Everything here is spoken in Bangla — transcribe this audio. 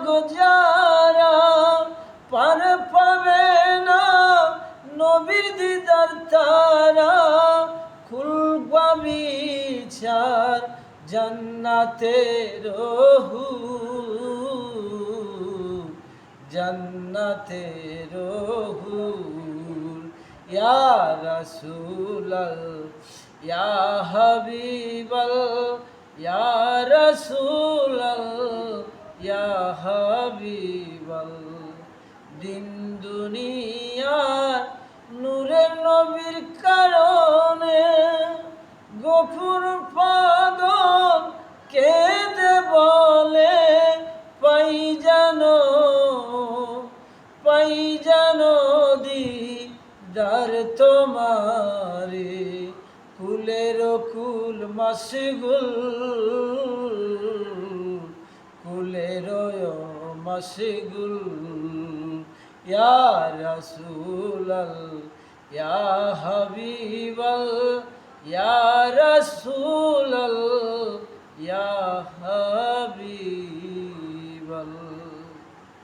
গো যারা পার পাবে না নবীর দিদার তারা, খুলবা বিচার জান্নাতের হুর, জান্নাতের হুর। ইয়া রাসূলাল ইয়া হাবিবাল ইয়া রাসূলাল ইয়া হাবিবাল। দিন দুনিয়ার নূরের নবীর কারণে গফুর পাগল কেঁদে বলে, পাই জানো দিদার তোমারে, কুলের কুল মাশগুল, কুলের মাশগুল। ইয়া রাসূলাল ইয়া হাবিবাল ইয়া রাসূলাল ইয়া